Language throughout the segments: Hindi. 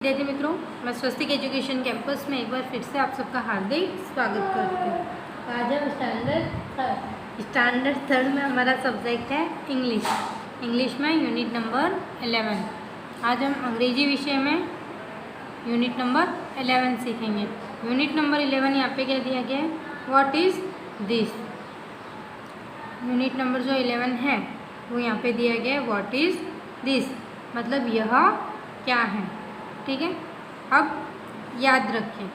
विद्यार्थी मित्रों, मैं स्वस्तिक एजुकेशन कैंपस में एक बार फिर से आप सबका हार्दिक स्वागत करती हूँ। आज हम स्टैंडर्ड थर्ड में हमारा सब्जेक्ट है इंग्लिश में यूनिट नंबर 11। आज हम अंग्रेजी विषय में यूनिट नंबर 11 सीखेंगे। यूनिट नंबर 11 यहाँ पे क्या दिया गया है, what is this. Unit number जो 11 है वो यहाँ पे दिया गया है व्हाट इज़ दिस, मतलब यह क्या है। ठीक है, अब याद रखें,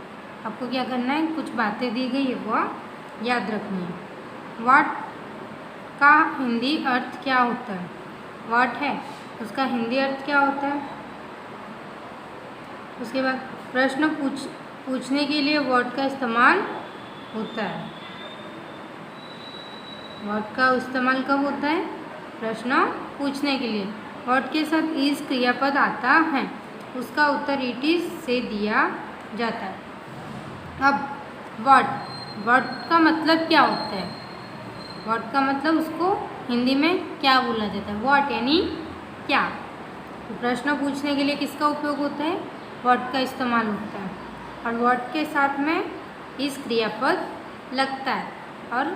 आपको क्या करना है, कुछ बातें दी गई है वह याद रखनी है। व्हाट का हिंदी अर्थ क्या होता है, व्हाट है उसका हिंदी अर्थ क्या होता है। उसके बाद प्रश्न पूछने के लिए व्हाट का इस्तेमाल होता है। व्हाट का इस्तेमाल कब होता है, प्रश्न पूछने के लिए। व्हाट के साथ इज क्रियापद आता है, उसका उत्तर इट इज से दिया जाता है। अब व्हाट का मतलब क्या होता है, व्हाट का मतलब उसको हिंदी में क्या बोला जाता है। व्हाट यानी क्या, तो प्रश्न पूछने के लिए किसका उपयोग होता है, व्हाट का इस्तेमाल होता है। और व्हाट के साथ में इस क्रियापद लगता है और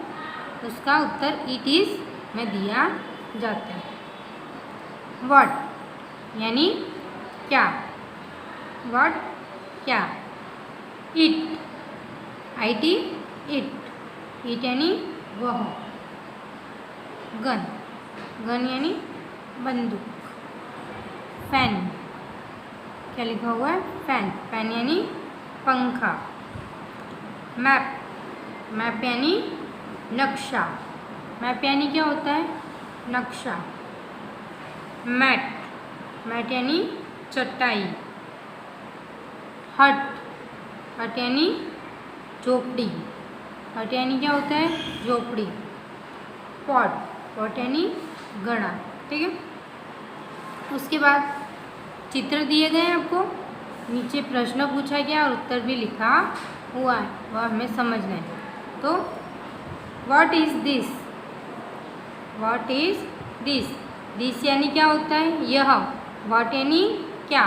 उसका उत्तर इट इज में दिया जाता है। व्हाट यानी क्या, व्हाट क्या। इट IT इट यानी वह। गन यानी बंदूक। फैन क्या लिखा हुआ है, फैन यानी पंखा। मैप यानी नक्शा। मैप यानी क्या होता है, नक्शा। मैट यानी चटाई। हट यानी झोपड़ी। हट यानी क्या होता है, झोपड़ी। पॉट यानी घड़ा। ठीक है, उसके बाद चित्र दिए गए हैं आपको, नीचे प्रश्न पूछा गया और उत्तर भी लिखा हुआ है, वह हमें समझना है। तो what is this, what is this यानी क्या होता है, यह। व्हाट यानी क्या,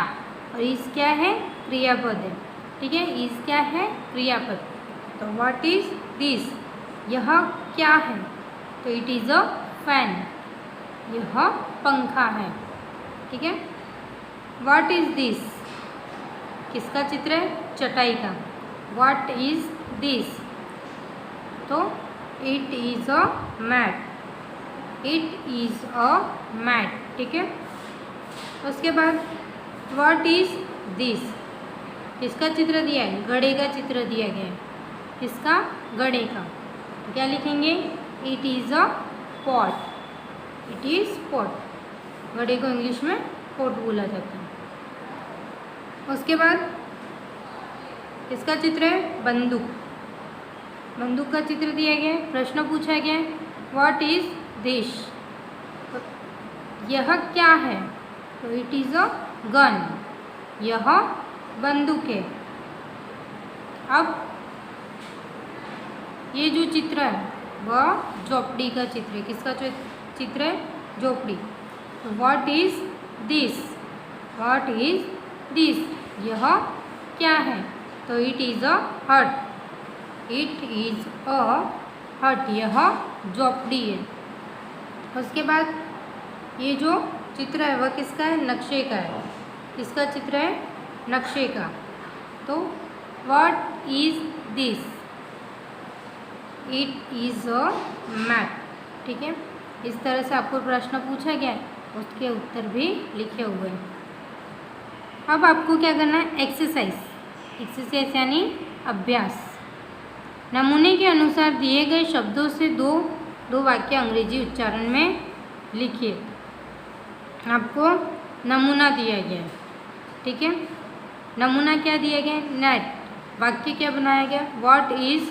और इस क्या है, क्रियापद है। ठीक है, इस क्या है, क्रियापद। तो व्हाट इज दिस, यह क्या है, तो इट इज़ अ फैन, यह पंखा है। ठीक है, व्हाट इज दिस किसका चित्र है, चटाई का। व्हाट इज दिस, तो it is a mat, it is a mat. ठीक है, उसके बाद व्हाट इज दिस किसका चित्र दिया है, घड़े का चित्र दिया गया है। किसका, घड़े का। तो क्या लिखेंगे, it is a pot, it is pot. घड़े को इंग्लिश में पॉट बोला जाता है। उसके बाद किसका चित्र है, बंदूक का चित्र दिया गया है। प्रश्न पूछा गया है व्हाट इज दिस, तो यह क्या है, तो इट इज़ अ गन, यह बंदूक है। अब ये जो चित्र है वह झोपड़ी का चित्र है। किसका चित्र है, झोपड़ी। तो what is this, what is this, यह क्या है, तो इट इज़ अ हट, इट इज़ अ हट, यह झोपड़ी है। उसके बाद ये जो चित्र है वह किसका है, नक्शे का है। किसका चित्र है, नक्शे का। तो what is this, it is a map. ठीक है, इस तरह से आपको प्रश्न पूछा गया है, उसके उत्तर भी लिखे हुए हैं। अब आपको क्या करना है, एक्सरसाइज यानी अभ्यास। नमूने के अनुसार दिए गए शब्दों से दो वाक्य अंग्रेजी उच्चारण में लिखिए। आपको नमूना दिया गया है। ठीक है, नमूना क्या दिया गया, नेट। वाक्य क्या बनाया गया, व्हाट इज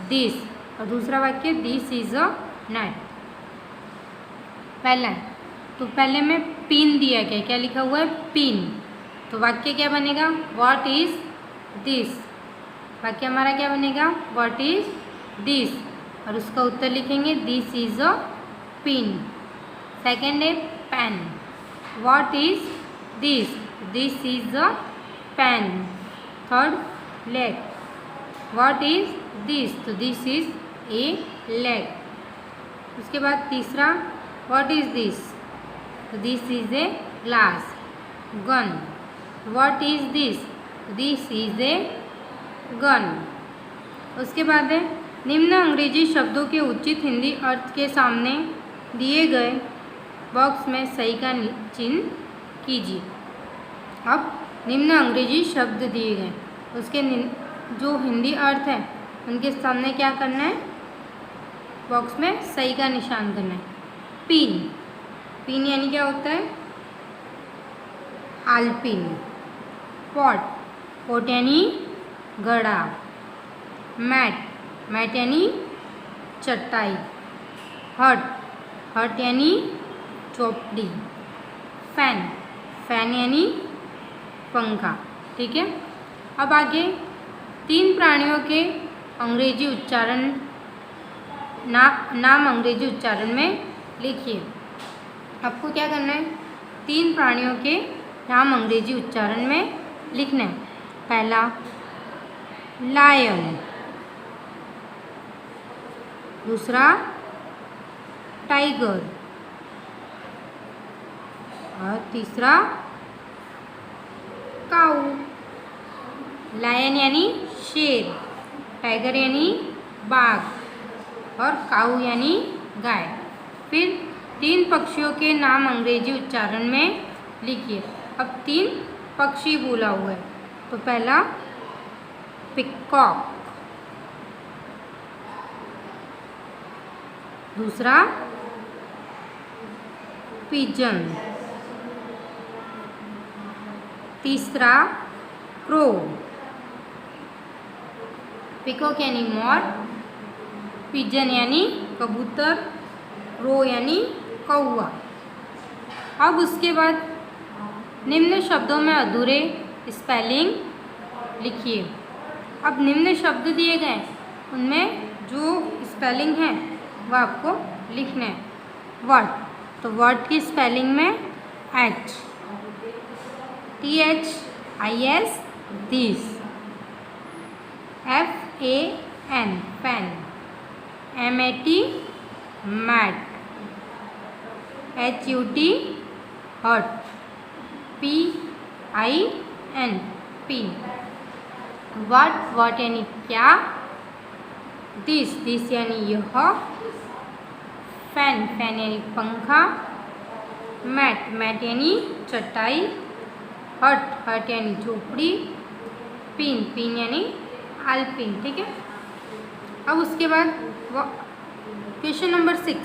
दिस, और दूसरा वाक्य दिस इज अ नेट। पहला है, तो पहले में पिन दिया गया, क्या लिखा हुआ है, पिन। तो वाक्य क्या बनेगा, व्हाट इज दिस। वाक्य हमारा क्या बनेगा, व्हाट इज दिस, और उसका उत्तर लिखेंगे this is a pin. Second है pen, what is this, this is a pen. Third, leg, what is this, तो दिस इज ए लेग। उसके बाद तीसरा, व्हाट इज दिस, तो this is a glass. Gun, what is this, this is a gun. उसके बाद है, निम्न अंग्रेजी शब्दों के उचित हिंदी अर्थ के सामने दिए गए बॉक्स में सही का चिन्ह कीजिए। अब निम्न अंग्रेजी शब्द दिए गए, उसके जो हिंदी अर्थ है उनके सामने क्या करना है, बॉक्स में सही का निशान करना है। पिन, पिन यानी क्या होता है, आलपिन। पॉट, पॉट यानी घड़ा। मैट, मैट यानी चटाई। हट, हट यानी चौपड़ी। फैन, फैन यानी पंखा। ठीक है, अब आगे 3 प्राणियों के अंग्रेजी उच्चारण नाम अंग्रेजी उच्चारण में लिखिए। आपको क्या करना है, 3 प्राणियों के नाम अंग्रेजी उच्चारण में लिखना है। पहला, लायन। दूसरा, टाइगर। और तीसरा, काऊ। लायन यानी शेर, टाइगर यानी बाघ और काऊ यानी गाय। फिर 3 पक्षियों के नाम अंग्रेजी उच्चारण में लिखिए। अब 3 पक्षी बोला हुआ है, तो पहला पिकॉक, दूसरा पिजन, तीसरा क्रो। पिकॉक यानी मोर, पिजन यानी कबूतर, क्रो यानी कौवा। अब उसके बाद निम्न शब्दों में अधूरे स्पेलिंग लिखिए। अब निम्न शब्द दिए गए, उनमें जो स्पेलिंग है वो आपको लिखना है। वर्ड, तो वर्ड की स्पेलिंग में H, THIS, this. FAN, fan. MAT, mat. HUT, hut. PIN, pin. What यानी क्या, दिस यानी यह। फैन यानी पंखा। मैट यानी चटाई। हट यानी झोपड़ी। पिन यानी आलपिन। ठीक है, अब उसके बाद क्वेश्चन नंबर 6,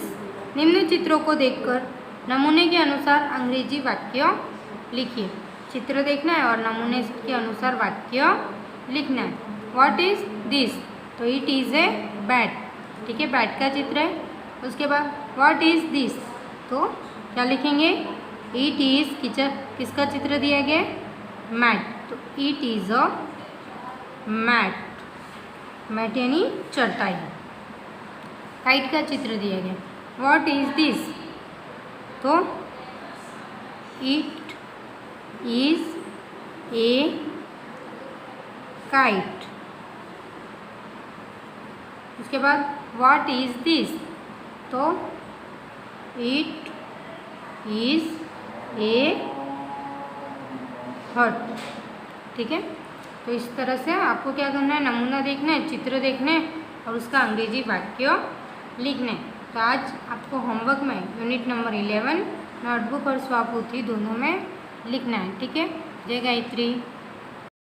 निम्न चित्रों को देखकर नमूने के अनुसार अंग्रेजी वाक्य लिखिए। चित्र देखना है और नमूने के अनुसार वाक्य लिखना है। व्हाट इज दिस, तो इट इज़ ए बैट। ठीक है, बैट का चित्र है। उसके बाद व्हाट इज दिस, तो क्या लिखेंगे, इट इज़, किसका चित्र दिया गया है, मैट, तो it is a mat. Mat यानी चटाई। काइट का चित्र दिया गया, व्हाट इज दिस, तो इट इज ए काइट। उसके बाद व्हाट इज दिस, तो इट इज ए हट। ठीक है, तो इस तरह से आपको क्या करना है, नमूना देखना है, चित्र देखना है और उसका अंग्रेजी वाक्य लिखना है। तो आज आपको होमवर्क में यूनिट नंबर 11 नोटबुक और स्वापोथी दोनों में लिखना है। ठीक है, जय गायत्री।